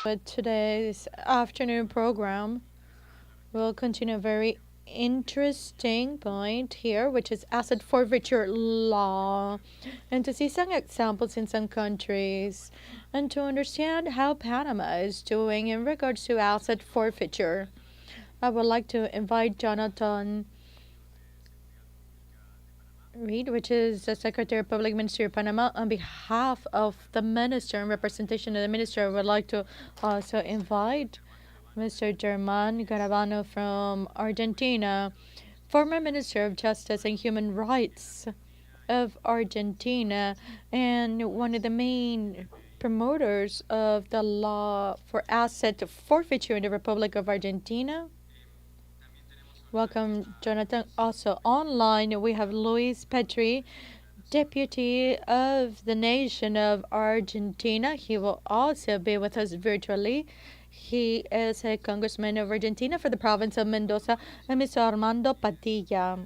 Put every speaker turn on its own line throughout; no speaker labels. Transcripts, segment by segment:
With today's afternoon program, we'll continue a very interesting point here, which is asset forfeiture law, and to see some examples in some countries, and to understand how Panama is doing in regards to asset forfeiture. I would like to invite Jonathan Reed, which is the Secretary of Public Ministry of Panama, on behalf of the Minister and representation of the Minister. I would like to also invite Mr. German Garavano from Argentina, former Minister of Justice and Human Rights of Argentina, and one of the main promoters of the law for asset forfeiture in the Republic of Argentina. Welcome, Jonathan. Also online, we have Luis Petri, Deputy of the Nation of Argentina. He will also be with us virtually. He is a congressman of Argentina for the province of Mendoza, and Mr. Armando Padilla,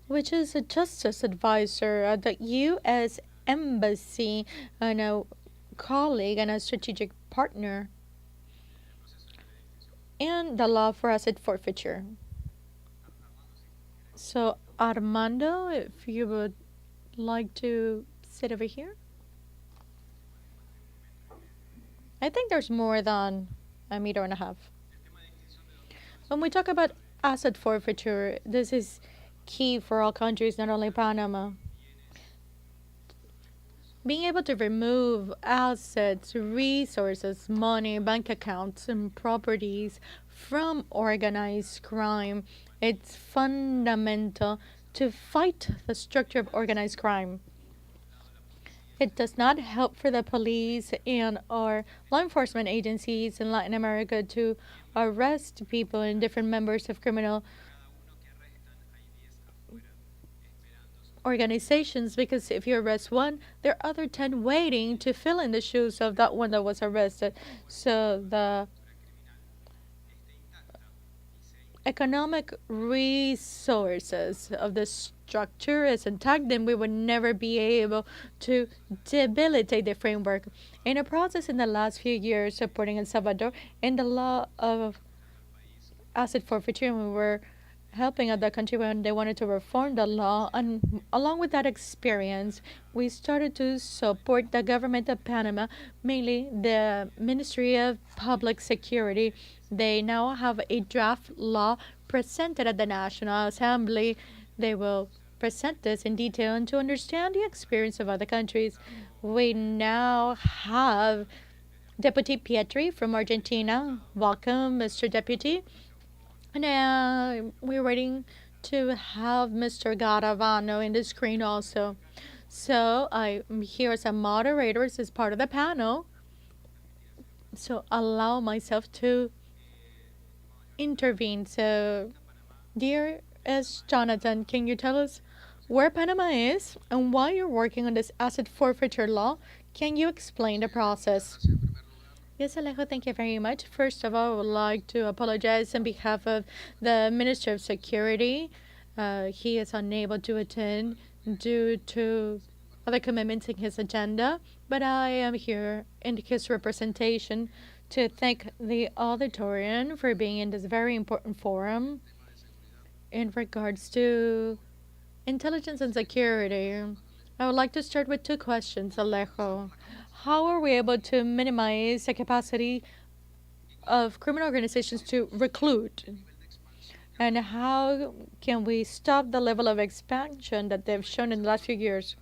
which is a justice advisor at the U.S. Embassy and a colleague and a strategic partner in the law for asset forfeiture. So, Armando, if you would like to sit over here. I think there's more than a meter and a half. When we talk about asset forfeiture, this is key for all countries, not only Panama. Being able to remove assets, resources, money, bank accounts, and properties from organized crime, it's fundamental to fight the structure of organized crime. It does not help for the police and our law enforcement agencies in Latin America to arrest people and different members of criminal organizations, because if you arrest one, there are other 10 waiting to fill in the shoes of that one that was arrested. So the economic resources of the structure is intact, then we would never be able to debilitate the framework. In a process in the last few years supporting El Salvador in the law of asset forfeiture, we were helping other country when they wanted to reform the law, and along with that experience, we started to support the government of Panama, mainly the Ministry of Public Security. They now have a draft law presented at the National Assembly. They will present this in detail, and to understand the experience of other countries, we now have Deputy Pietri from Argentina. Welcome, Mr. Deputy. And we're waiting to have Mr. Garavano in the screen also. So I'm here as a moderator, as part of the panel. So allow myself to intervene. So, dear S. Jonathan, can you tell us where Panama is and why you're working on this asset forfeiture law? Can you explain the process? Yes, Alejo, thank you very much. First of all, I would like to apologize on behalf of the Minister of Security. He is unable to attend due to other commitments in his agenda, but I am here in his representation to thank the auditorium for being in this very important forum in regards to intelligence and security. I would like to start with two questions, Alejo. How are we able to minimize the capacity of criminal organizations to recruit? And how can we stop the level of expansion that they've shown in the last few years?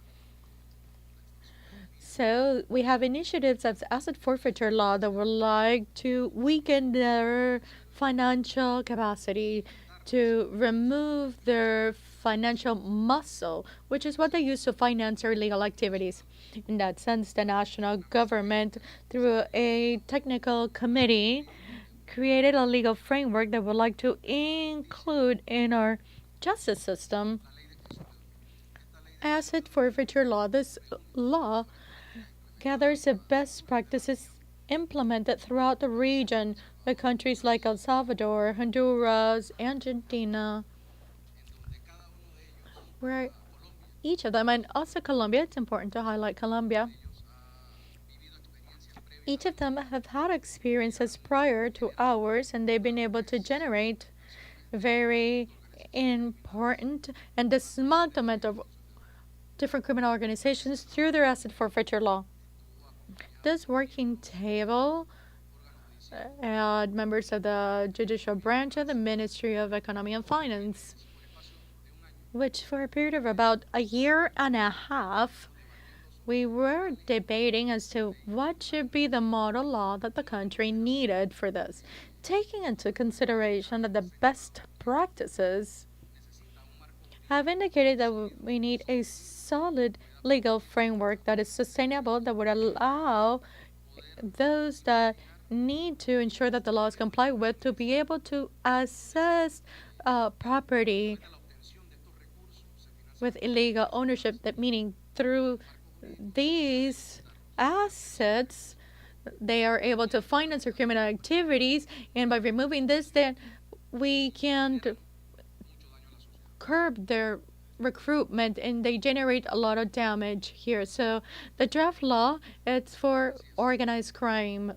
So we have initiatives as asset forfeiture law that would like to weaken their financial capacity, to remove their financial muscle, which is what they use to finance their illegal activities. In that sense, the national government, through a technical committee, created a legal framework that would like to include in our justice system asset forfeiture law. This law gathers the best practices implemented throughout the region by countries like El Salvador, Honduras, Argentina, where each of them, and also Colombia, it's important to highlight Colombia, Each of them have had experiences prior to ours, and they've been able to generate very important and dismantlement of different criminal organizations through their asset forfeiture law. This working table members of the judicial branch of the Ministry of Economy and Finance, which for a period of about a year and a half, we were debating as to what should be the model law that the country needed for this, taking into consideration that the best practices have indicated that we need a solid legal framework that is sustainable, that would allow those that need to ensure that the law is complied with to be able to assess property with illegal ownership, that meaning through these assets they are able to finance their criminal activities, and by removing this then we can curb their recruitment, and they generate a lot of damage here. So the draft law, it's for organized crime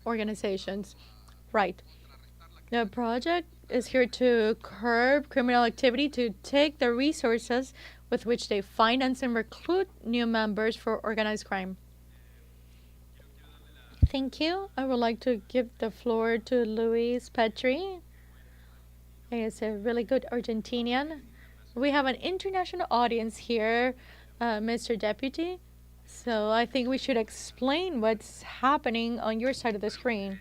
organizations, right? The project is here to curb criminal activity, to take the resources with which they finance and recruit new members for organized crime. Thank you. I would like to give the floor to Luis Petri. He is a really good Argentinian. We have an international audience here, Mr. Deputy. So I think we should explain what's happening on your side of the screen.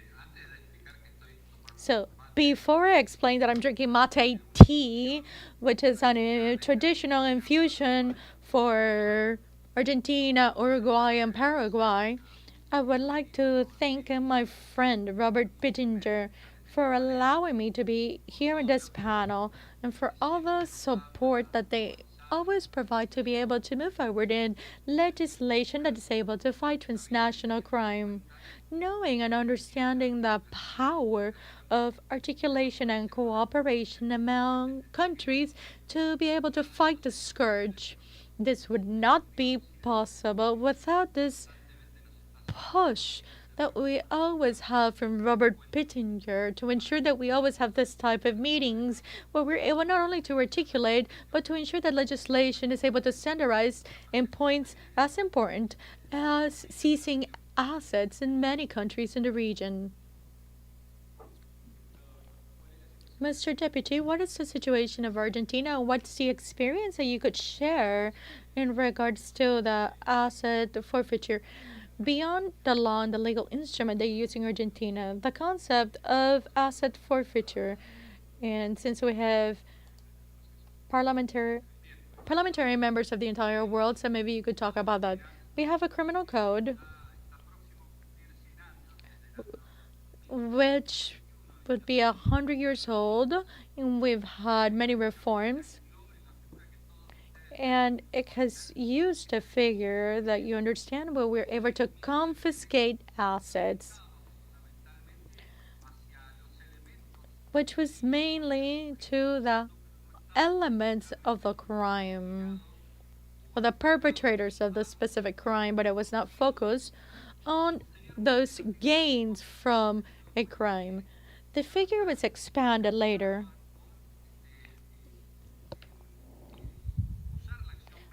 So before I explain that I'm drinking mate tea, which is a traditional infusion for Argentina, Uruguay, and Paraguay, I would like to thank my friend Robert Pittinger for allowing me to be here in this panel and for all the support that they always provide to be able to move forward in legislation that is able to fight transnational crime. Knowing and understanding the power of articulation and cooperation among countries to be able to fight the scourge. This would not be possible without this push that we always have from Robert Pittinger to ensure that we always have this type of meetings where we're able not only to articulate but to ensure that legislation is able to standardize in points as important as seizing assets in many countries in the region. Mr. Deputy, what is the situation of Argentina and what's the experience that you could share in regards to the asset forfeiture? Beyond the law and the legal instrument they use in Argentina, the concept of asset forfeiture, and since we have parliamentary members of the entire world, so maybe you could talk about that. We have a criminal code which would be 100 years old, and we've had many reforms. And it has used a figure that you understand where we're able to confiscate assets, which was mainly to the elements of the crime or the perpetrators of the specific crime, but it was not focused on those gains from a crime. The figure was expanded later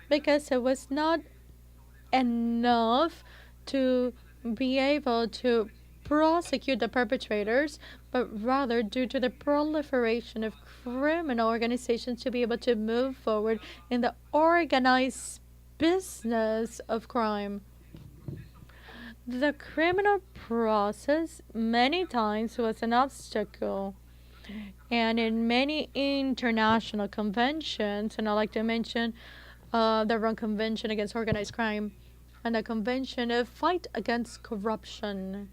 because it was not enough to be able to prosecute the perpetrators, but rather due to the proliferation of criminal organizations to be able to move forward in the organized business of crime. The criminal process many times was an obstacle, and in many international conventions, and I'd like to mention the Rome Convention against Organized Crime and the Convention of Fight Against Corruption.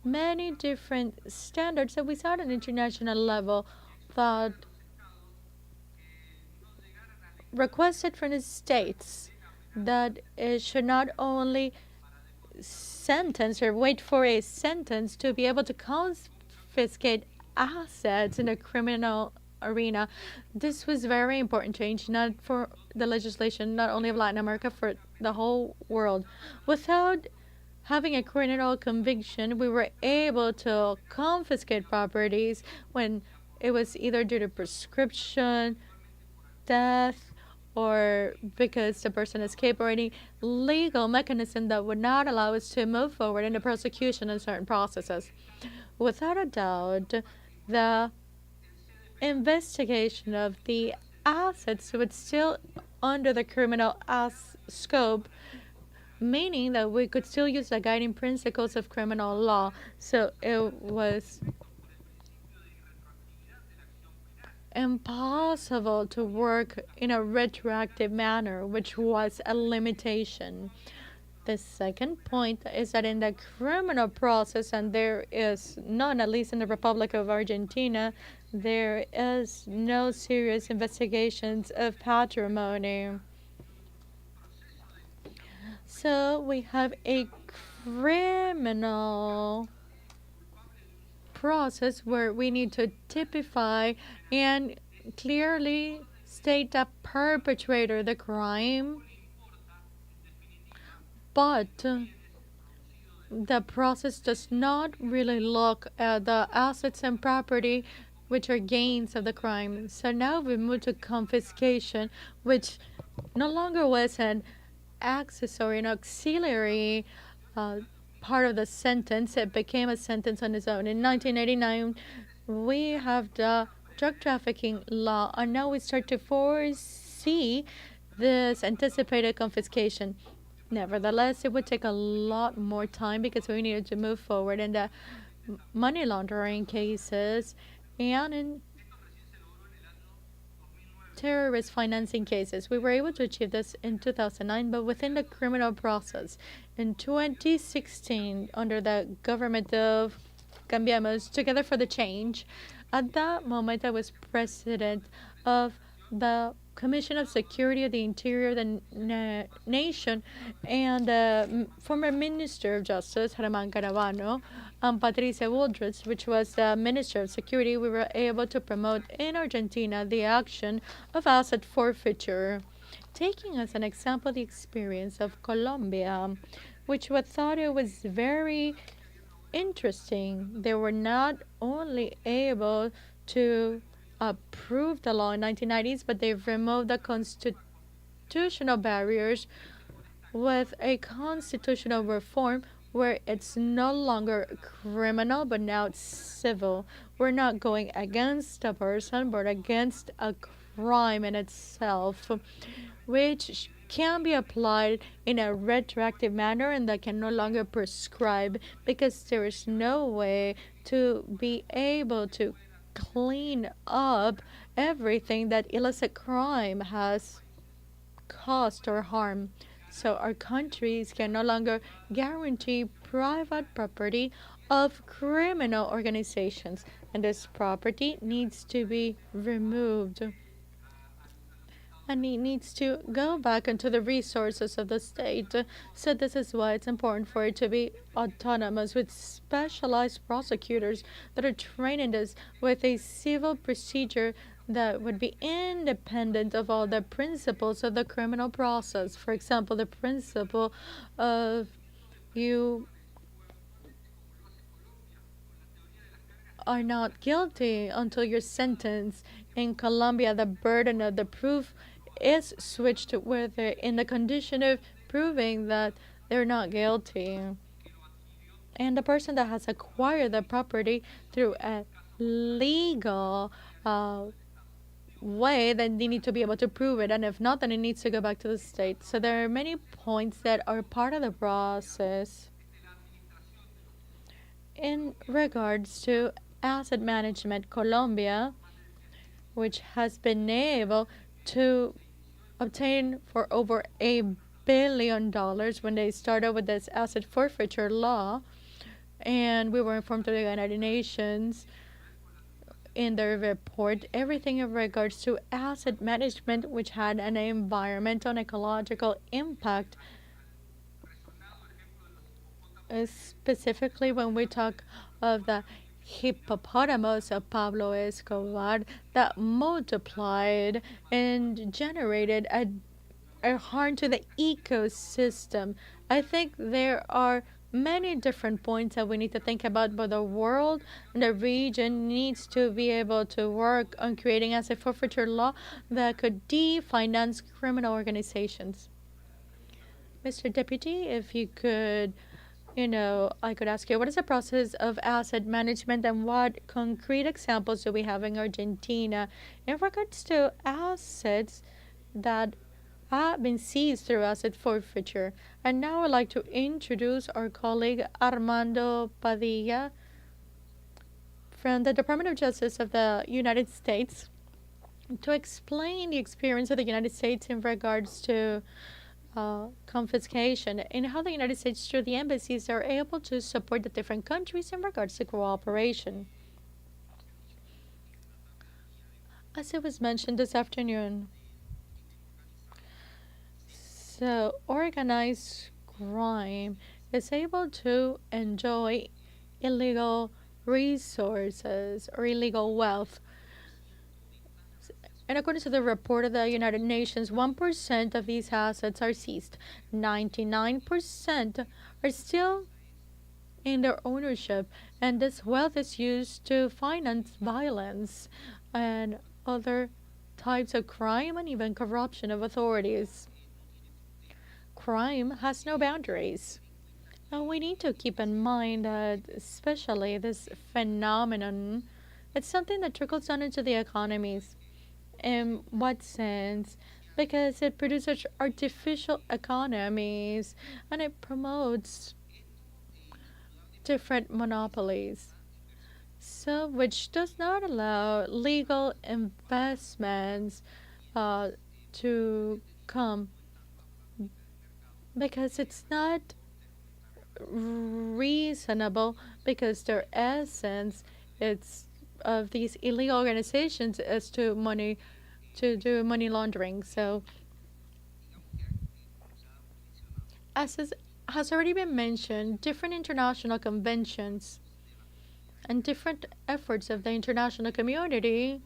Many different standards that we saw at an international level that requested from the states that it should not only sentence or wait for a sentence to be able to confiscate assets in a criminal arena. This was very important change, not for the legislation not only of Latin America, for the whole world. Without having a criminal conviction, we were able to confiscate properties when it was either due to prescription, death, or because the person escaped, or any legal mechanism that would not allow us to move forward in the prosecution in certain processes. Without a doubt, the investigation of the assets would still under the criminal scope, meaning that we could still use the guiding principles of criminal law. So it was impossible to work in a retroactive manner, which was a limitation. The second point is that in the criminal process, and there is none, at least in the Republic of Argentina, there is no serious investigations of patrimony. So we have a criminal process where we need to typify and clearly state the perpetrator of the crime, but the process does not really look at the assets and property which are gains of the crime. So now we move to confiscation, which no longer was an accessory, an auxiliary uh, part of the sentence. It became a sentence on its own. In 1989, we have the drug trafficking law, and now we start to foresee this anticipated confiscation. Nevertheless, it would take a lot more time because we needed to move forward in the money laundering cases and in terrorist financing cases. We were able to achieve this in 2009, but within the criminal process. In 2016, under the government of Cambiemos, Together for the Change, at that moment I was president of the Commission of Security of the Interior of the nation, and former Minister of Justice, Germán Caravano, and Patricia Woodruff, which was the Minister of Security, we were able to promote in Argentina the action of asset forfeiture, taking as an example the experience of Colombia, which we thought it was very interesting. They were not only able to approve the law in 1990s, but they've removed the constitutional barriers with a constitutional reform where it's no longer criminal but now it's civil. We're not going against a person but against a crime in itself, which can be applied in a retroactive manner and that can no longer prescribe, because there is no way to be able to clean up everything that illicit crime has caused or harm. So our countries can no longer guarantee private property of criminal organizations, and this property needs to be removed, and it needs to go back into the resources of the state. So this is why it's important for it to be autonomous, with specialized prosecutors that are trained in this, with a civil procedure that would be independent of all the principles of the criminal process. For example, the principle of you are not guilty until you're sentenced. In Colombia, the burden of the proof is switched where they're in the condition of proving that they're not guilty. And the person that has acquired the property through a legal way, then they need to be able to prove it. And if not, then it needs to go back to the state. So there are many points that are part of the process in regards to asset management. Colombia, which has been able to obtain for over $1 billion when they started with this asset forfeiture law, and we were informed of the United Nations in their report everything in regards to asset management which had an environmental and ecological impact. Specifically when we talk of the hippopotamus of Pablo Escobar that multiplied and generated a harm to the ecosystem. I think there are many different points that we need to think about, but the world and the region needs to be able to work on creating as a forfeiture law that could de-finance criminal organizations. Mr. Deputy, if you could, I could ask you, what is the process of asset management and what concrete examples do we have in Argentina in regards to assets that have been seized through asset forfeiture? And now I'd like to introduce our colleague Armando Padilla from the Department of Justice of the United States to explain the experience of the United States in regards to confiscation and how the United States, through the embassies, are able to support the different countries in regards to cooperation. As it was mentioned this afternoon, so organized crime is able to enjoy illegal resources or illegal wealth. And according to the report of the United Nations, 1% of these assets are seized. 99% are still in their ownership, and this wealth is used to finance violence and other types of crime and even corruption of authorities. Crime has no boundaries. And we need to keep in mind that, especially this phenomenon, it's something that trickles down into the economies. In what sense? Because it produces artificial economies and it promotes different monopolies. So, which does not allow legal investments to come because it's not reasonable because their essence it's of these illegal organizations is to do money laundering. So has already been mentioned, different international conventions and different efforts of the international community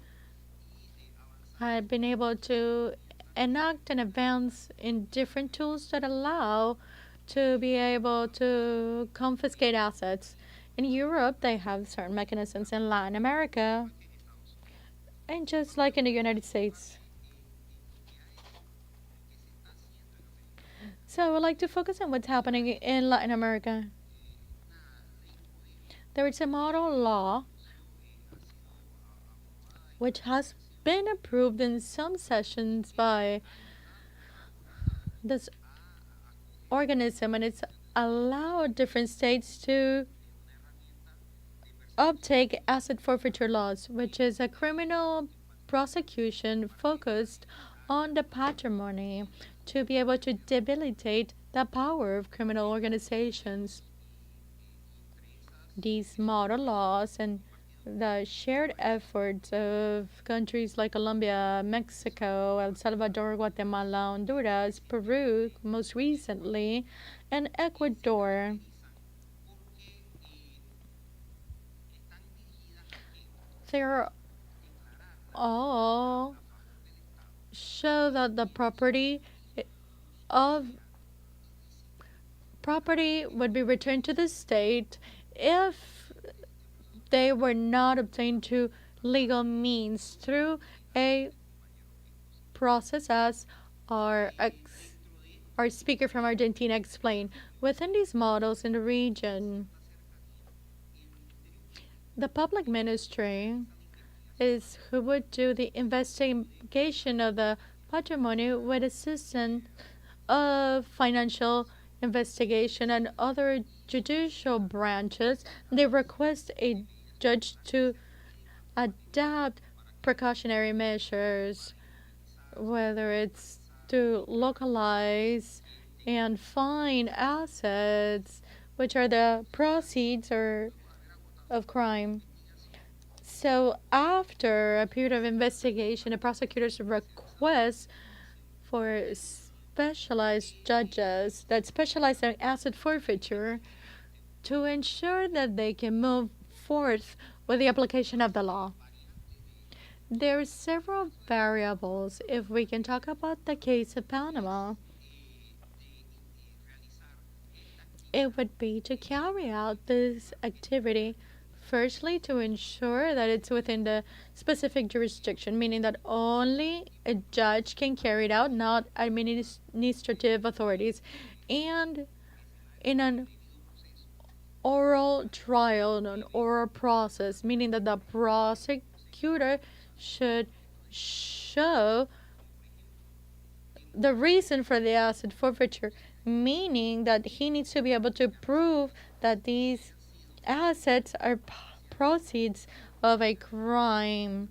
have been able to enact and advance in different tools that allow to be able to confiscate assets. In Europe, they have certain mechanisms. In Latin America, and just like in the United States. So I would like to focus on what's happening in Latin America. There is a model law which has been approved in some sessions by this organism, and it's allowed different states to uptake asset forfeiture laws, which is a criminal prosecution focused on the patrimony to be able to debilitate the power of criminal organizations. These model laws and the shared efforts of countries like Colombia, Mexico, El Salvador, Guatemala, Honduras, Peru, most recently, and Ecuador they're all show that the of property would be returned to the state if they were not obtained through legal means through a process as our our speaker from Argentina explained. Within these models in the region, the public ministry is who would do the investigation of the patrimony with assistance of financial investigation and other judicial branches. They request a judge to adapt precautionary measures, whether it's to localize and fine assets, which are the proceeds or of crime. So after a period of investigation, the prosecutors request for specialized judges that specialize in asset forfeiture to ensure that they can move forth with the application of the law. There are several variables. If we can talk about the case of Panama, it would be to carry out this activity firstly to ensure that it's within the specific jurisdiction, meaning that only a judge can carry it out, not administrative authorities, and in an oral trial, an oral process, meaning that the prosecutor should show the reason for the asset forfeiture, meaning that he needs to be able to prove that these assets are proceeds of a crime,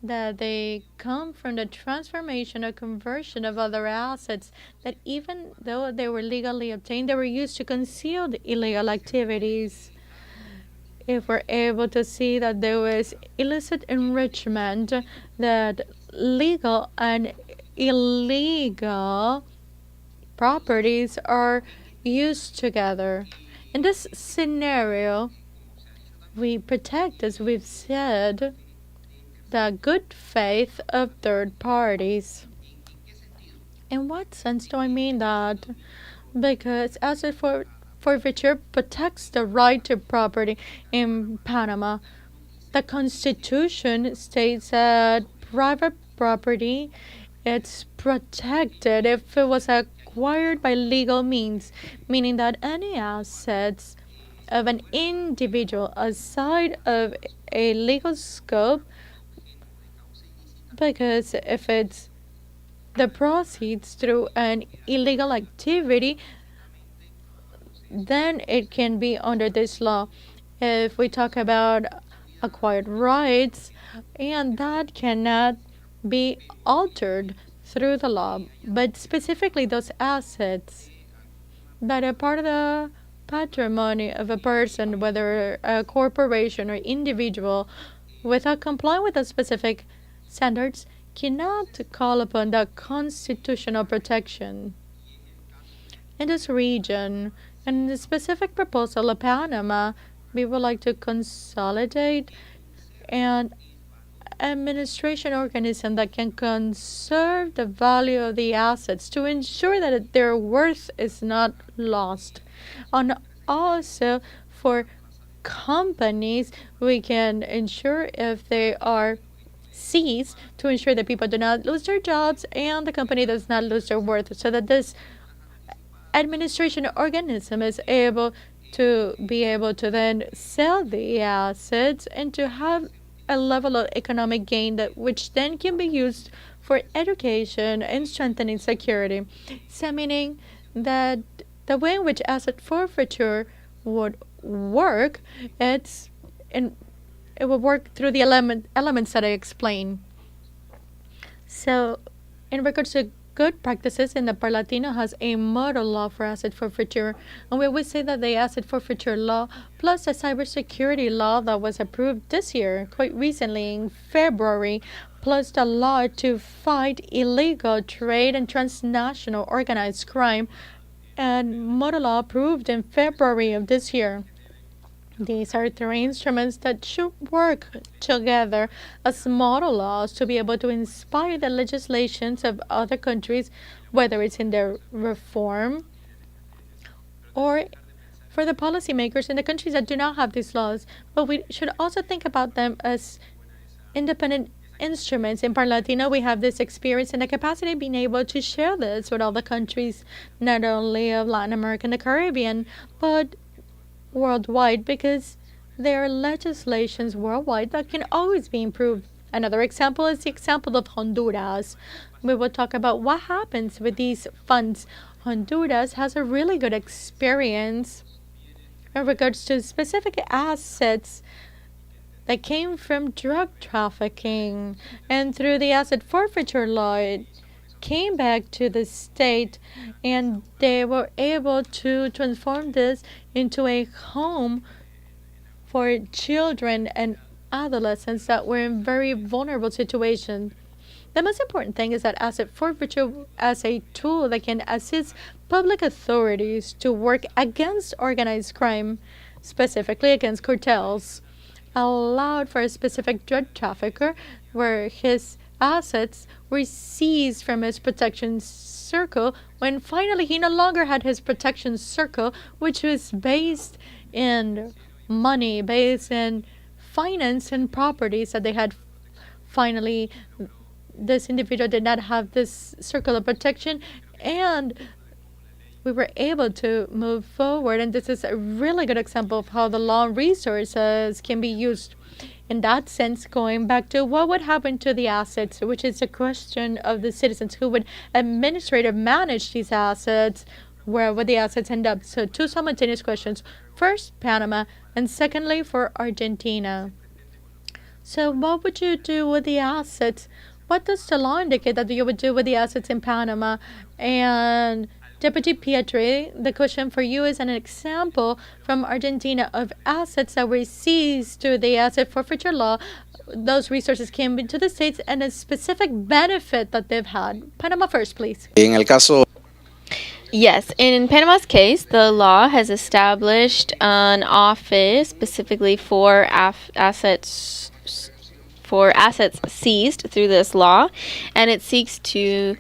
that they come from the transformation or conversion of other assets, that even though they were legally obtained, they were used to conceal the illegal activities. If we're able to see that there was illicit enrichment, that legal and illegal properties are used together. In this scenario, we protect, as we've said, the good faith of third parties. In what sense do I mean that? Because asset forfeiture protects the right to property in Panama. The Constitution states that private property it's protected if it was acquired by legal means, meaning that any assets of an individual outside of a legal scope, because if it's the proceeds through an illegal activity, then it can be under this law. If we talk about acquired rights, and that cannot be altered through the law, but specifically those assets that are part of the patrimony of a person, whether a corporation or individual, without complying with the specific standards, cannot call upon the constitutional protection. In this region, and in the specific proposal of Panama, we would like to consolidate an administration organism that can conserve the value of the assets to ensure that their worth is not lost. And also for companies, we can ensure if they are seized to ensure that people do not lose their jobs and the company does not lose their worth, so that this administration organism is able to then sell the assets and to have a level of economic gain that which then can be used for education and strengthening security. So meaning that the way in which asset forfeiture would work, it will work through the elements that I explained. So, in regards to good practices, in the Parlatino has a model law for asset forfeiture, and we always say that the asset forfeiture law plus a cybersecurity law that was approved this year, quite recently in February, plus the law to fight illegal trade and transnational organized crime, and model law approved in February of this year. These are three instruments that should work together as model laws to be able to inspire the legislations of other countries, whether it's in their reform or for the policymakers in the countries that do not have these laws. But we should also think about them as independent instruments. In Parlatino, we have this experience and the capacity of being able to share this with all the countries, not only of Latin America and the Caribbean, but worldwide, because there are legislations worldwide that can always be improved. Another example is the example of Honduras. We will talk about what happens with these funds. Honduras has a really good experience in regards to specific assets that came from drug trafficking, and through the asset forfeiture law, it came back to the state and they were able to transform this into a home for children and adolescents that were in very vulnerable situations. The most important thing is that asset forfeiture as a tool that can assist public authorities to work against organized crime, specifically against cartels. allowed for a specific drug trafficker where his assets were seized from his protection circle when finally he no longer had his protection circle, which was based in money, based in finance and properties that they had. Finally, this individual did not have this circle of protection, and we were able to move forward. And this is a really good example of how the law resources can be used. In that sense, going back to what would happen to the assets, which is a question of the citizens who would administrate or manage these assets, where would the assets end up? So two simultaneous questions. First, Panama, and secondly, for Argentina. So what would you do with the assets? What does the law indicate that you would do with the assets in Panama? And Deputy Pietri, the question for you is an example from Argentina of assets that were seized through the asset forfeiture law. Those resources came into the states and a specific benefit that they've had. Panama first, please.
En el caso
Yes, in Panama's case, the law has established an office specifically for assets seized through this law, and it seeks to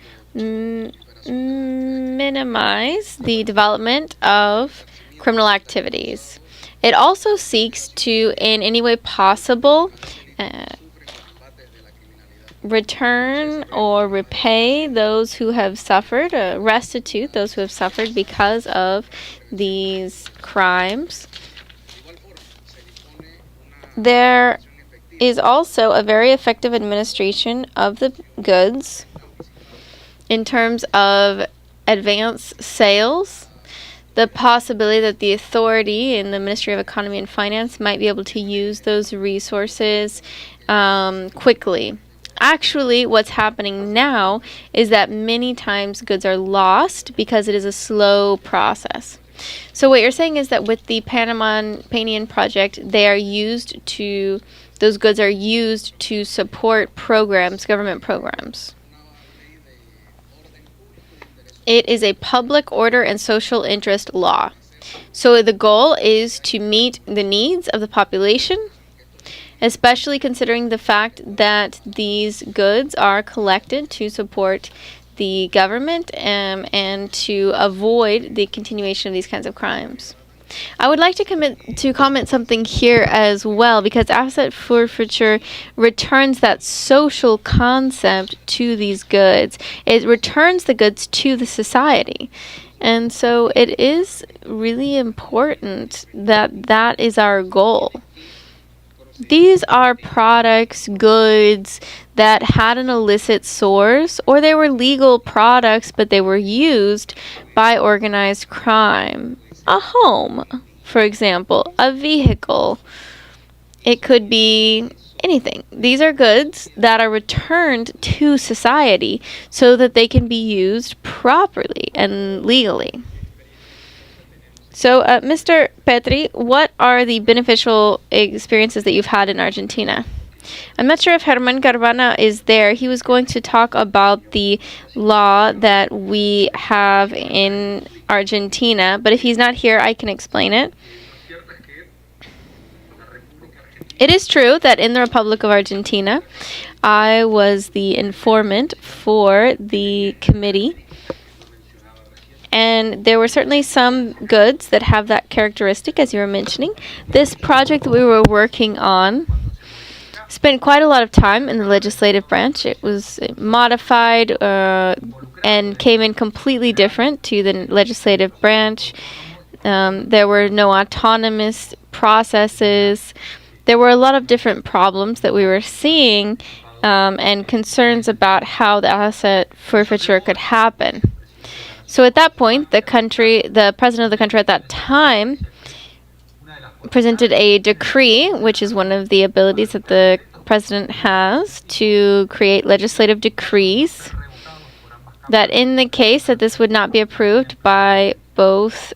minimize the development of criminal activities. It also seeks to, in any way possible, return or repay those who have suffered, restitute those who have suffered because of these crimes. There is also a very effective administration of the goods in terms of advance sales, the possibility that the authority in the Ministry of Economy and Finance might be able to use those resources quickly. Actually, what's happening now is that many times goods are lost because it is a slow process. So what you're saying is that with the Panamanian project, those goods are used to support programs, government programs. It is a public order and social interest law. So the goal is to meet the needs of the population, especially considering the fact that these goods are collected to support the government and to avoid the continuation of these kinds of crimes. I would like to comment something here as well, because asset forfeiture returns that social concept to these goods. It returns the goods to the society. And so it is really important that that is our goal. These are products, goods that had an illicit source, or they were legal products, but they were used by organized crime. A home, for example, a vehicle. It could be anything. These are goods that are returned to society so that they can be used properly and legally. So, Mr. Petri, what are the beneficial experiences that you've had in Argentina? I'm not sure if Herman Carvana is there. He was going to talk about the law that we have in Argentina, but if he's not here, I can explain it. It is true that in the Republic of Argentina, I was the informant for the committee. And there were certainly some goods that have that characteristic, as you were mentioning. This project that we were working on spent quite a lot of time in the legislative branch. It was modified and came in completely different to the legislative branch. There were no autonomous processes. There were a lot of different problems that we were seeing and concerns about how the asset forfeiture could happen. So at that point, the president of the country at that time presented a decree, which is one of the abilities that the president has to create legislative decrees, that in the case that this would not be approved by both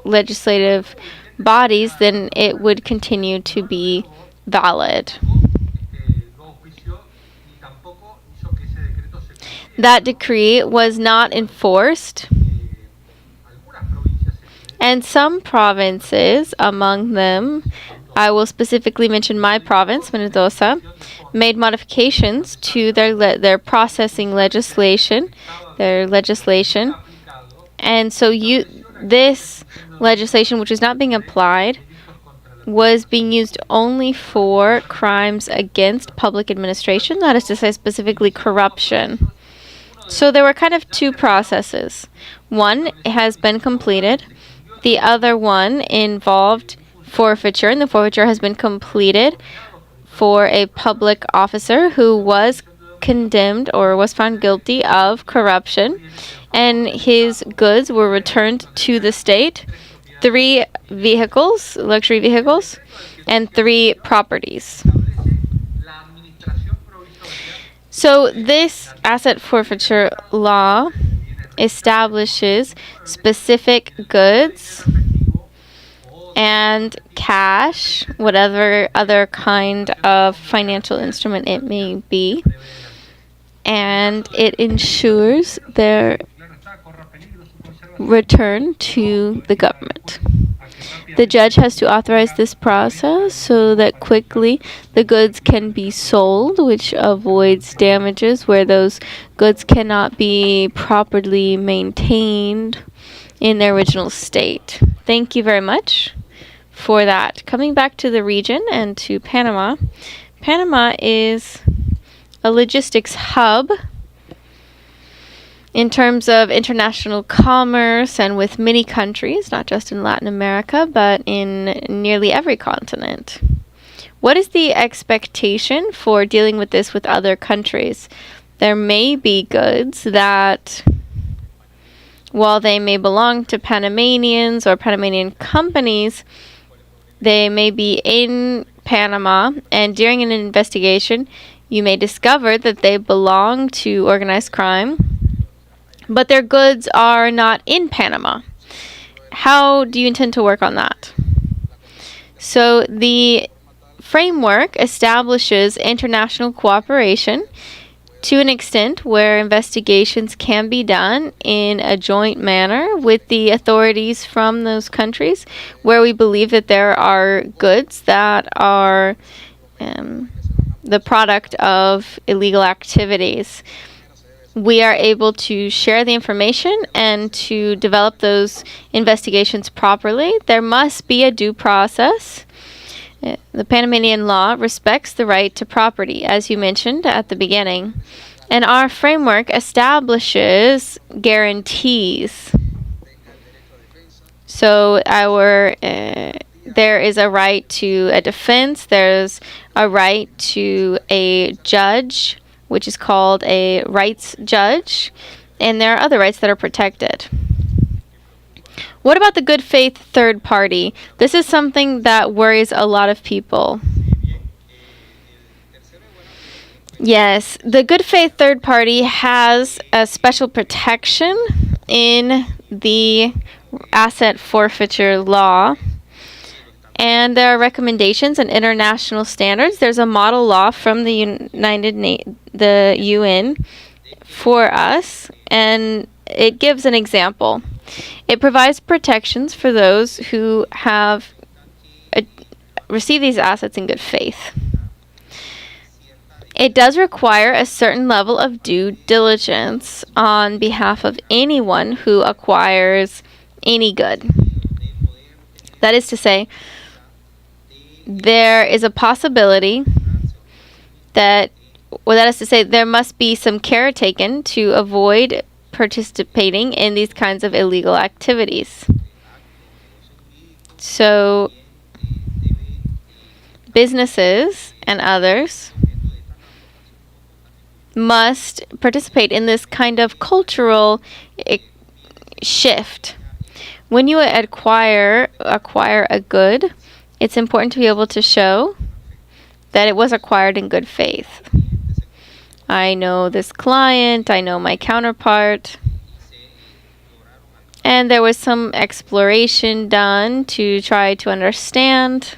legislative bodies, then it would continue to be valid. That decree was not enforced, and some provinces, among them I will specifically mention my province, Mendoza, made modifications to their processing legislation, and so this legislation, which is not being applied, was being used only for crimes against public administration, that is to say, specifically corruption. So there were kind of two processes. One has been completed. The other one involved forfeiture, and the forfeiture has been completed for a public officer who was condemned or was found guilty of corruption, and his goods were returned to the state. 3 vehicles, luxury vehicles, and 3 properties. So this asset forfeiture law establishes specific goods and cash, whatever other kind of financial instrument it may be, and it ensures their return to the government. The judge has to authorize this process so that quickly the goods can be sold, which avoids damages where those goods cannot be properly maintained in their original state. Thank you very much for that. Coming back to the region and to Panama. Panama is a logistics hub in terms of international commerce and with many countries, not just in Latin America, but in nearly every continent. What is the expectation for dealing with this with other countries? There may be goods that, while they may belong to Panamanians or Panamanian companies, they may be in Panama, and during an investigation, you may discover that they belong to organized crime, but their goods are not in Panama. How do you intend to work on that? So the framework establishes international cooperation to an extent where investigations can be done in a joint manner with the authorities from those countries where we believe that there are goods that are the product of illegal activities. We are able to share the information and to develop those investigations properly. There must be a due process. The Panamanian law respects the right to property, as you mentioned at the beginning. And our framework establishes guarantees. So there is a right to a defense, there's a right to a judge, which is called a rights judge, and there are other rights that are protected. What about the good faith third party? This is something that worries a lot of people. Yes, the good faith third party has a special protection in the asset forfeiture law. And there are recommendations and international standards. There's a model law from the UN for us, and it gives an example. It provides protections for those who have received these assets in good faith. It does require a certain level of due diligence on behalf of anyone who acquires any good. That is to say, there is a possibility that there must be some care taken to avoid participating in these kinds of illegal activities. So businesses and others must participate in this kind of cultural shift. When you acquire a good, it's important to be able to show that it was acquired in good faith. I know this client, I know my counterpart, and there was some exploration done to try to understand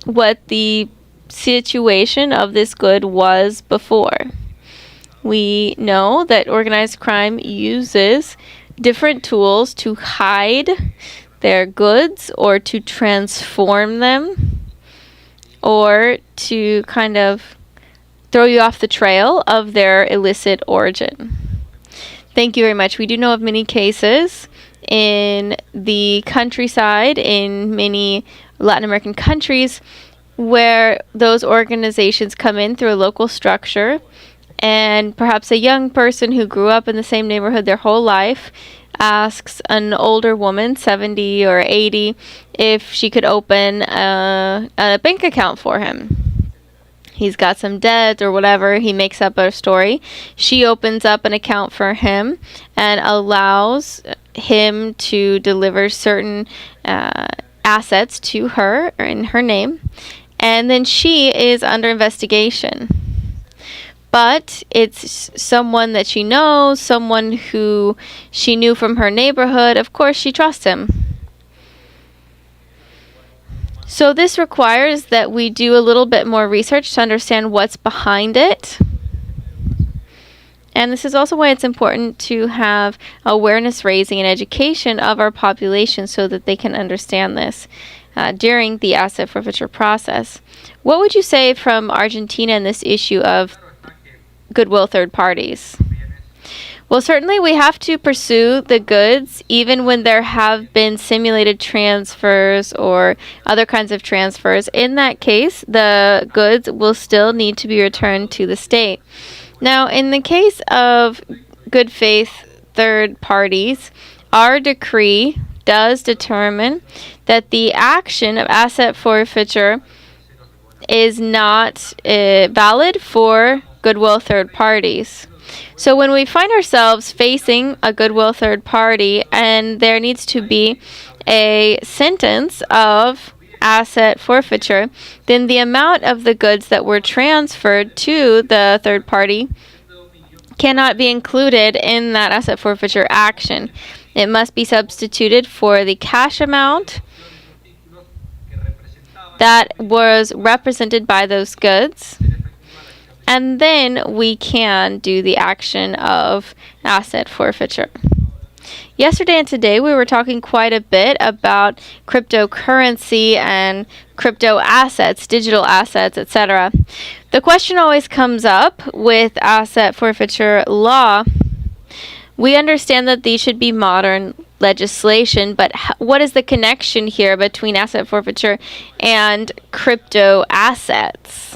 what the situation of this good was before. We know that organized crime uses different tools to hide their goods or to transform them or to kind of throw you off the trail of their illicit origin. Thank you very much. We do know of many cases in the countryside, in many Latin American countries, where those organizations come in through a local structure, and perhaps a young person who grew up in the same neighborhood their whole life asks an older woman, 70 or 80, if she could open a bank account for him. He's got some debt or whatever. He makes up a story. She opens up an account for him and allows him to deliver certain assets to her or in her name. And then she is under investigation. But it's someone that she knows, someone who she knew from her neighborhood. Of course, she trusts him. So this requires that we do a little bit more research to understand what's behind it. And this is also why it's important to have awareness raising and education of our population so that they can understand this during the asset forfeiture process. What would you say from Argentina in this issue of goodwill third parties? Well, certainly we have to pursue the goods even when there have been simulated transfers or other kinds of transfers. In that case, the goods will still need to be returned to the state. Now, in the case of good faith third parties, our decree does determine that the action of asset forfeiture is not valid for goodwill third parties. So when we find ourselves facing a goodwill third party and there needs to be a sentence of asset forfeiture, then the amount of the goods that were transferred to the third party cannot be included in that asset forfeiture action. It must be substituted for the cash amount that was represented by those goods. And then we can do the action of asset forfeiture. Yesterday and today we were talking quite a bit about cryptocurrency and crypto assets, digital assets, etc. The question always comes up with asset forfeiture law. We understand that these should be modern legislation, but what is the connection here between asset forfeiture and crypto assets?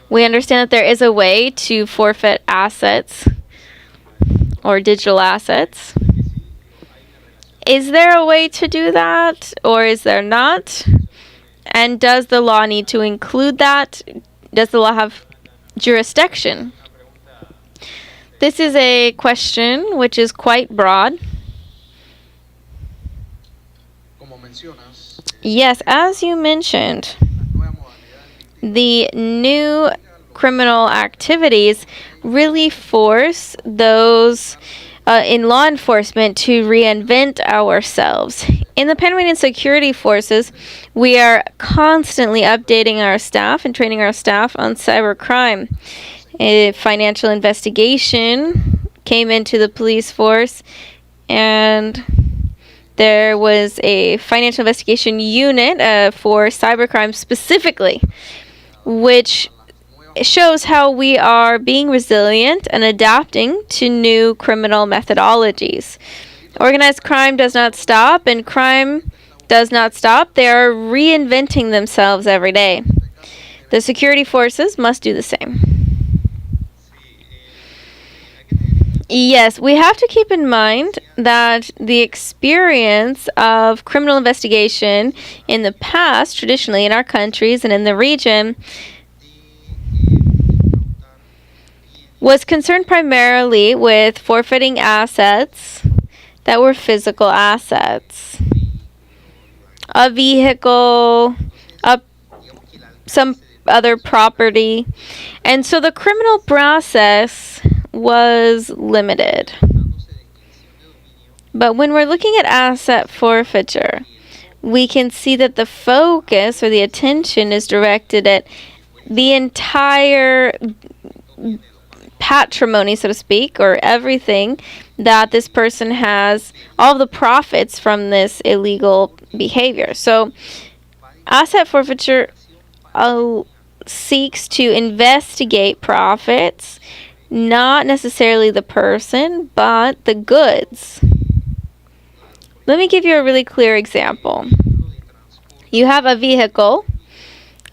We understand that there is a way to forfeit assets or digital assets. Is there a way to do that, or is there not? And does the law need to include that? Does the law have jurisdiction? This is a question which is quite broad. Yes, as you mentioned, the new criminal activities really force those in law enforcement to reinvent ourselves. In the Panamanian security forces, we are constantly updating our staff and training our staff on cybercrime. A financial investigation came into the police force, and there was a financial investigation unit for cybercrime specifically, which shows how we are being resilient and adapting to new criminal methodologies. Organized crime does not stop, and crime does not stop. They are reinventing themselves every day. The security forces must do the same. Yes, we have to keep in mind that the experience of criminal investigation in the past, traditionally in our countries and in the region, was concerned primarily with forfeiting assets that were physical assets. A vehicle, some other property. And so the criminal process was limited. But when we're looking at asset forfeiture, we can see that the focus or the attention is directed at the entire patrimony, so to speak, or everything that this person has, all of the profits from this illegal behavior. So asset forfeiture seeks to investigate profits, not necessarily the person, but the goods. Let me give you a really clear example. You have a vehicle,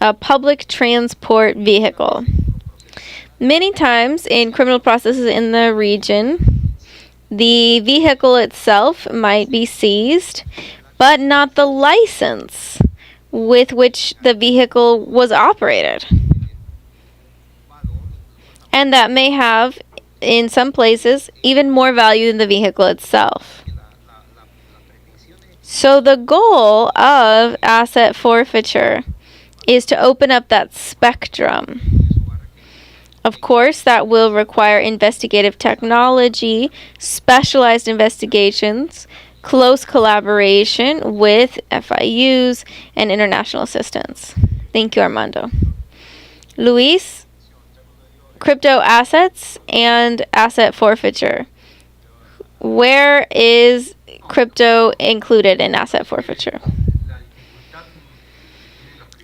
a public transport vehicle. Many times in criminal processes in the region, the vehicle itself might be seized, but not the license with which the vehicle was operated. And that may have, in some places, even more value than the vehicle itself. So the goal of asset forfeiture is to open up that spectrum. Of course, that will require investigative technology, specialized investigations, close collaboration with FIUs, and international assistance. Thank you, Armando. Luis, crypto assets and asset forfeiture. Where is crypto included in asset forfeiture?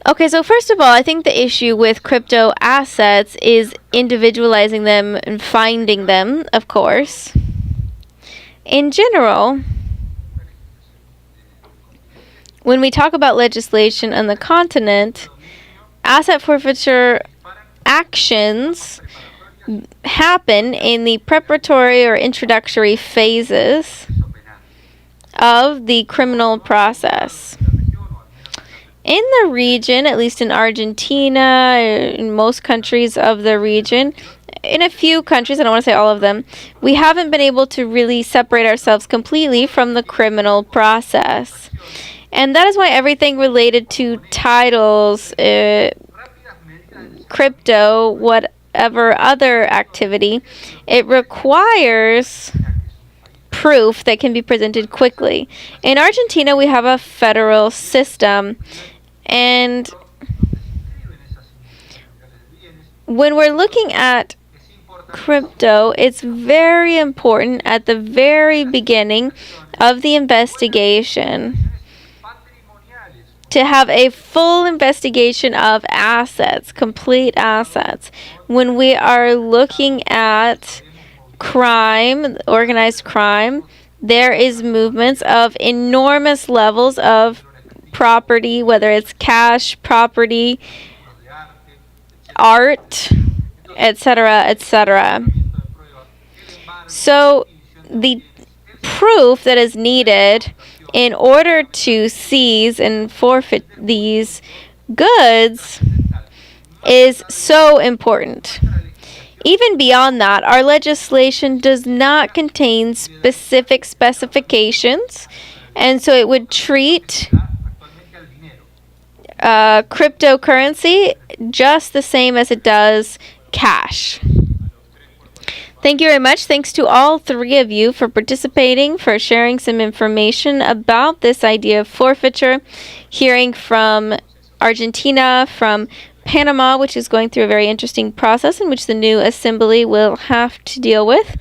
Okay, so first of all, I think the issue with crypto assets is individualizing them and finding them, of course. In general, when we talk about legislation on the continent, asset forfeiture actions happen in the preparatory or introductory phases of the criminal process. In the region, at least in Argentina, in most countries of the region, in a few countries, I don't want to say all of them, we haven't been able to really separate ourselves completely from the criminal process. And that is why everything related to titles, crypto, whatever other activity, it requires proof that can be presented quickly. In Argentina, we have a federal system, and when we're looking at crypto, it's very important at the very beginning of the investigation to have a full investigation of assets, complete assets. When we are looking at crime, organized crime, there is movements of enormous levels of property, whether it's cash, property, art, etc., etc. So the proof that is needed in order to seize and forfeit these goods is so important. Even beyond that, our legislation does not contain specific specifications, and so it would treat cryptocurrency just the same as it does cash. Thank you very much. Thanks to all three of you for participating, for sharing some information about this idea of forfeiture, hearing from Argentina, from Panama, which is going through a very interesting process in which the new assembly will have to deal with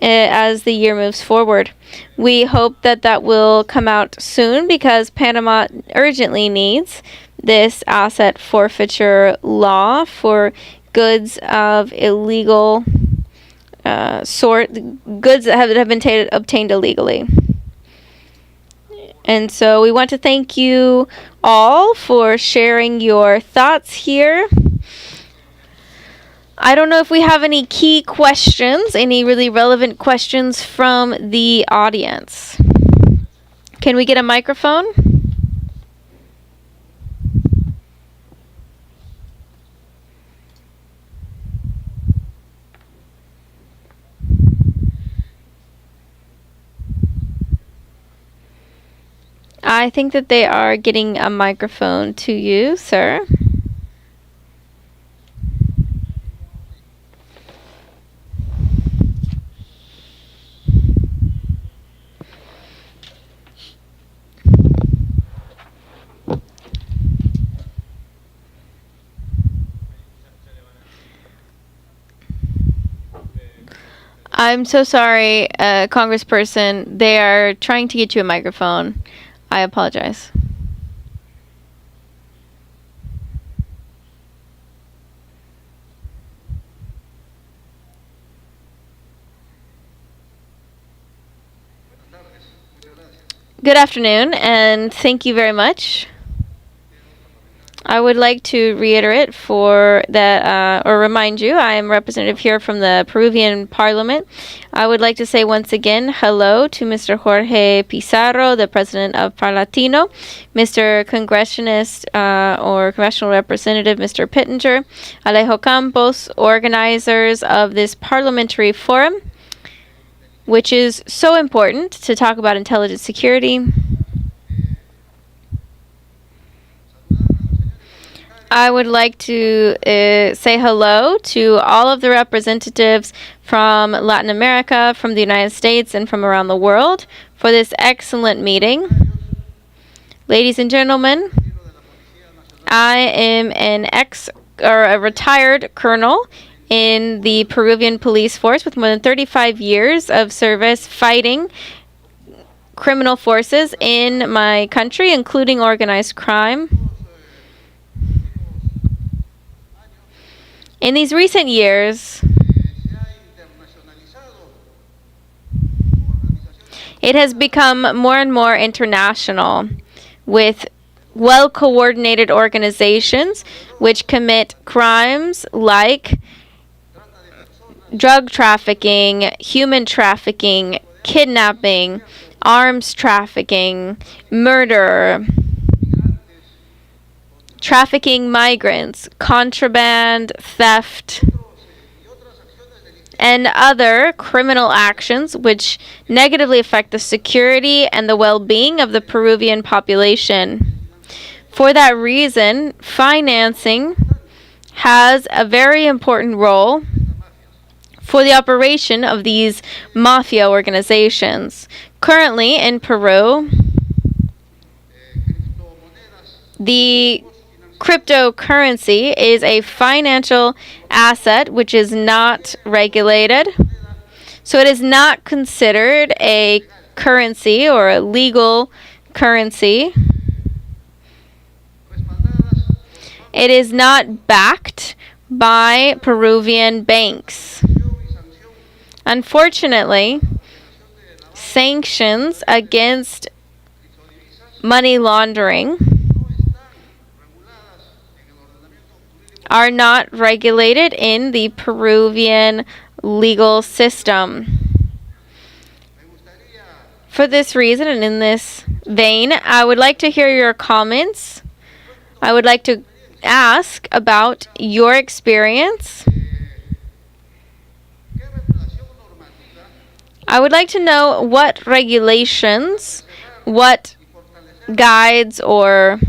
as the year moves forward. We hope that that will come out soon because Panama urgently needs this asset forfeiture law for goods of illegal sort, goods that have been obtained illegally. And so we want to thank you all for sharing your thoughts here. I don't know if we have any key questions, any really relevant questions from the audience. Can we get a microphone? I think that they are getting a microphone to you, sir. I'm so sorry, Congressperson. They are trying to get you a microphone. I apologize. Good afternoon, and thank you very much. I would like to reiterate for that, or remind you, I am representative here from the Peruvian Parliament. I would like to say once again hello to Mr. Jorge Pizarro, the president of Parlatino, Mr. Congressionist or Congressional Representative Mr. Pittenger, Alejo Campos, organizers of this parliamentary forum, which is so important to talk about intelligence security. I would like to say hello to all of the representatives from Latin America, from the United States, and from around the world for this excellent meeting. Ladies and gentlemen, I am a retired colonel in the Peruvian police force with more than 35 years of service fighting criminal forces in my country, including organized crime. In these recent years, it has become more and more international with well-coordinated organizations which commit crimes like drug trafficking, human trafficking, kidnapping, arms trafficking, murder, trafficking migrants, contraband, theft, and other criminal actions which negatively affect the security and the well-being of the Peruvian population. For that reason, financing has a very important role for the operation of these mafia organizations. Currently in Peru, the cryptocurrency is a financial asset which is not regulated. So it is not considered a currency or a legal currency. It is not backed by Peruvian banks. Unfortunately, sanctions against money laundering are not regulated in the Peruvian legal system. For this reason and in this vein, I would like to hear your comments. I would like to ask about your experience. I would like to know what regulations, what guides or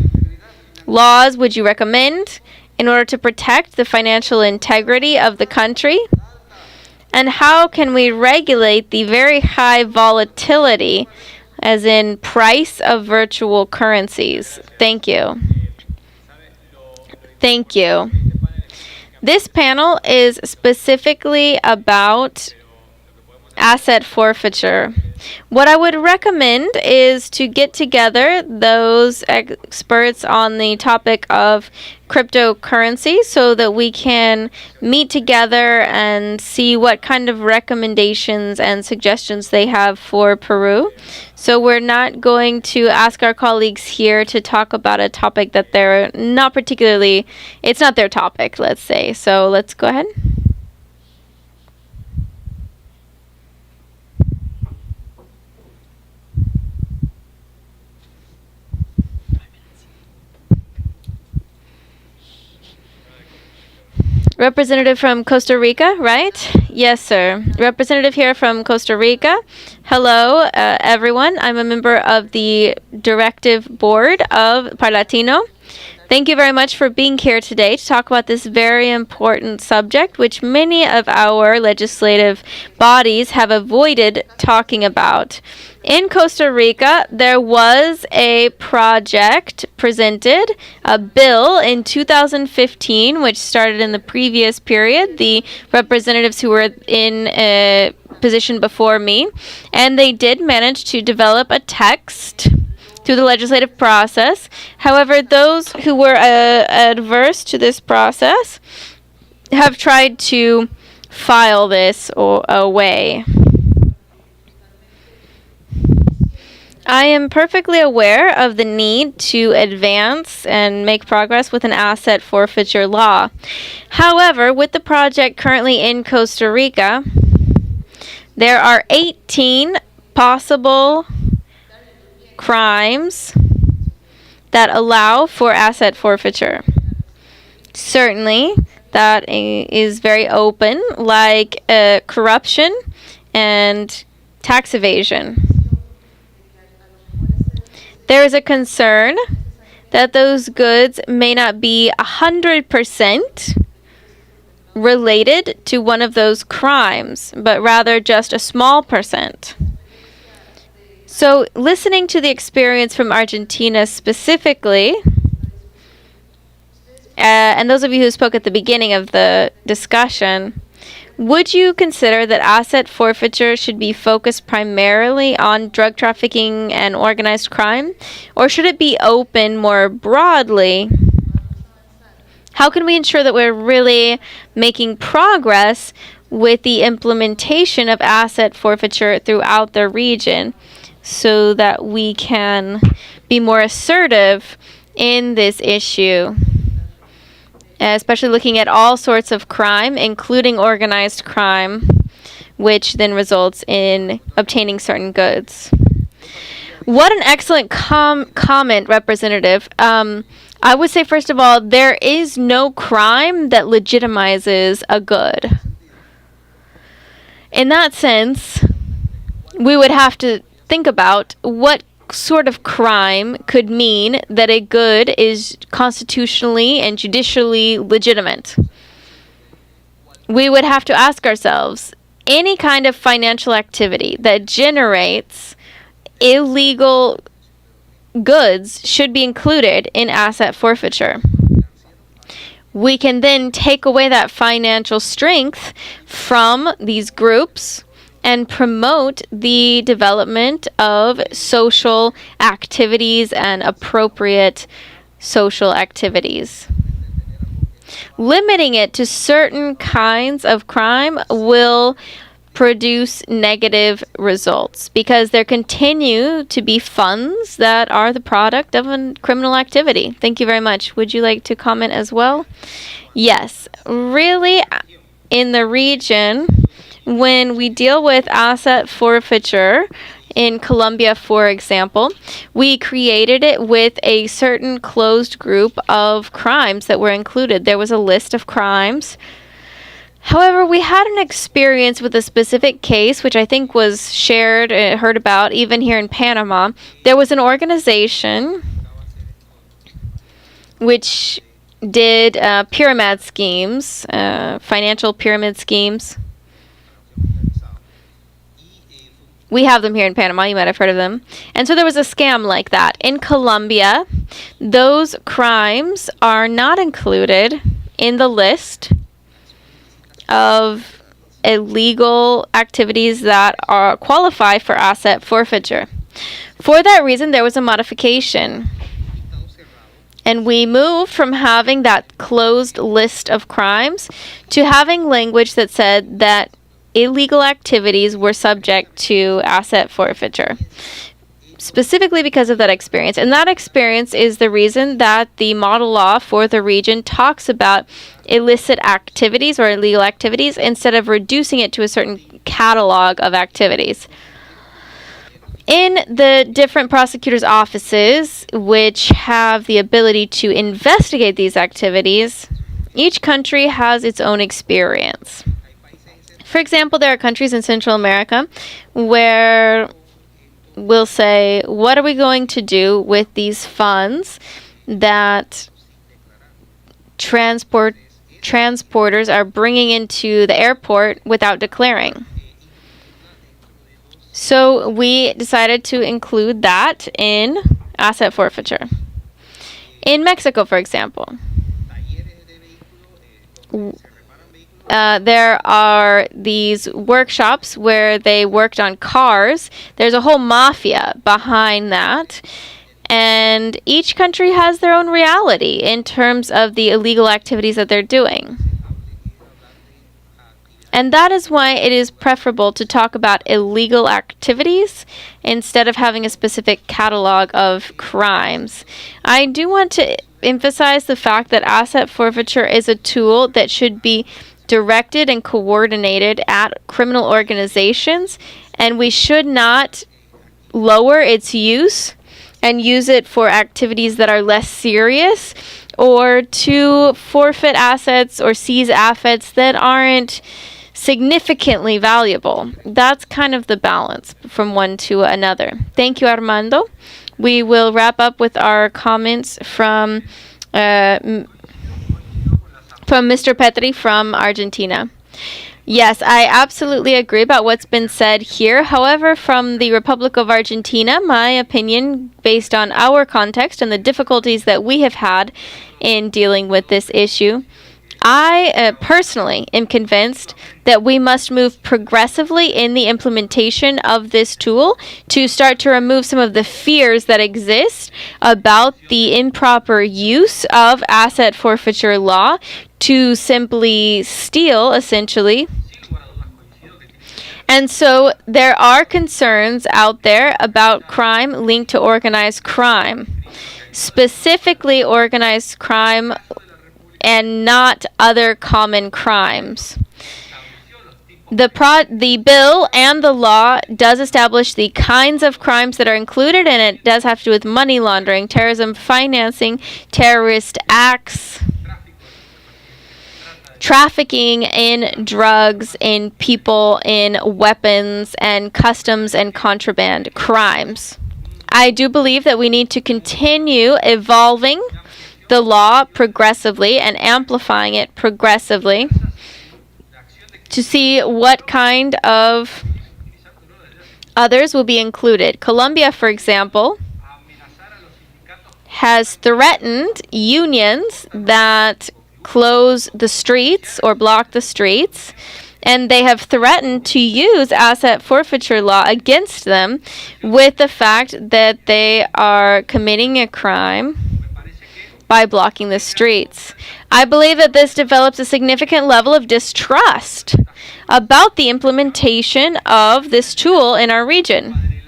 laws would you recommend in order to protect the financial integrity of the country? And how can we regulate the very high volatility, as in price of virtual currencies? Thank you. Thank you. This panel is specifically about asset forfeiture. What I would recommend is to get together those experts on the topic of cryptocurrency so that we can meet together and see what kind of recommendations and suggestions they have for Peru. So we're not going to ask our colleagues here to talk about a topic that they're not particularly, it's not their topic, let's say. So let's go ahead. Representative from Costa Rica, right? Yes, sir. Representative here from Costa Rica. Hello, everyone. I'm a member of the directive board of Parlatino. Thank you very much for being here today to talk about this very important subject, which many of our legislative bodies have avoided talking about. In Costa Rica, there was a project presented, a bill in 2015, which started in the previous period. The representatives who were in position before me, and they did manage to develop a text through the legislative process. However, those who were adverse to this process have tried to file this away. I am perfectly aware of the need to advance and make progress with an asset forfeiture law. However, with the project currently in Costa Rica, there are 18 possible crimes that allow for asset forfeiture. Certainly, that is very open, like corruption and tax evasion. There is a concern that those goods may not be 100% related to one of those crimes, but rather just a small percent. So, listening to the experience from Argentina specifically, and those of you who spoke at the beginning of the discussion, would you consider that asset forfeiture should be focused primarily on drug trafficking and organized crime? Or should it be open more broadly? How can we ensure that we're really making progress with the implementation of asset forfeiture throughout the region so that we can be more assertive in this issue? Especially looking at all sorts of crime, including organized crime, which then results in obtaining certain goods. What an excellent comment, Representative. I would say, first of all, there is no crime that legitimizes a good. In that sense, we would have to think about what sort of crime could mean that a good is constitutionally and judicially legitimate. We would have to ask ourselves, any kind of financial activity that generates illegal goods should be included in asset forfeiture. We can then take away that financial strength from these groups and promote the development of social activities and appropriate social activities. Limiting it to certain kinds of crime will produce negative results because there continue to be funds that are the product of a criminal activity. Thank you very much. Would you like to comment as well? Yes, really, in the region, when we deal with asset forfeiture in Colombia, for example, we created it with a certain closed group of crimes that were included. There was a list of crimes. However, we had an experience with a specific case, which I think was shared and heard about even here in Panama. There was an organization which did pyramid schemes, financial pyramid schemes. We have them here in Panama. You might have heard of them. And so there was a scam like that. In Colombia, those crimes are not included in the list of illegal activities that qualify for asset forfeiture. For that reason, there was a modification. And we moved from having that closed list of crimes to having language that said that illegal activities were subject to asset forfeiture, specifically because of that experience. And that experience is the reason that the model law for the region talks about illicit activities or illegal activities instead of reducing it to a certain catalog of activities. In the different prosecutors' offices, which have the ability to investigate these activities, each country has its own experience. For example, there are countries in Central America where we'll say, what are we going to do with these funds that transporters are bringing into the airport without declaring? So we decided to include that in asset forfeiture. In Mexico, for example, there are these workshops where they worked on cars. There's a whole mafia behind that. And each country has their own reality in terms of the illegal activities that they're doing. And that is why it is preferable to talk about illegal activities instead of having a specific catalog of crimes. I do want to emphasize the fact that asset forfeiture is a tool that should be directed and coordinated at criminal organizations, and we should not lower its use and use it for activities that are less serious, or to forfeit assets or seize assets that aren't significantly valuable. That's kind of the balance from one to another. Thank you, Armando. We will wrap up with our comments from Mr. Petri from Argentina. Yes, I absolutely agree about what's been said here. However, from the Republic of Argentina, my opinion, based on our context and the difficulties that we have had in dealing with this issue, I personally am convinced that we must move progressively in the implementation of this tool to start to remove some of the fears that exist about the improper use of asset forfeiture law to simply steal, essentially. And so there are concerns out there about crime linked to organized crime, specifically organized crime and not other common crimes. The bill and the law does establish the kinds of crimes that are included, and it does have to do with money laundering, terrorism financing, terrorist acts, trafficking in drugs, in people, in weapons, and customs and contraband crimes. I do believe that we need to continue evolving the law progressively and amplifying it progressively to see what kind of others will be included. Colombia, for example, has threatened unions that close the streets or block the streets, and they have threatened to use asset forfeiture law against them with the fact that they are committing a crime by blocking the streets. I believe that this develops a significant level of distrust about the implementation of this tool in our region.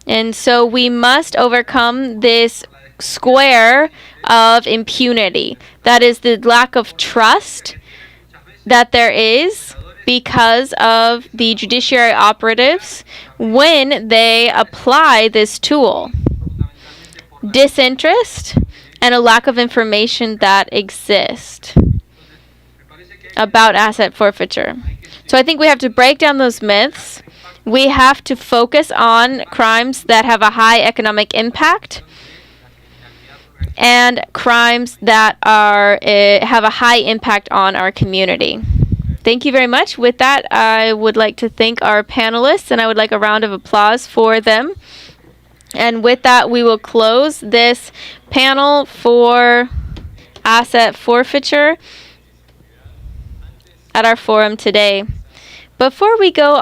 And so we must overcome this square of impunity. That is the lack of trust that there is because of the judiciary operatives when they apply this tool. Disinterest and a lack of information that exist about asset forfeiture. So I think we have to break down those myths. We have to focus on crimes that have a high economic impact and crimes that are have a high impact on our community. Thank you very much. With that, I would like to thank our panelists, and I would like a round of applause for them. And with that, we will close this panel for asset forfeiture at our forum today. Before we go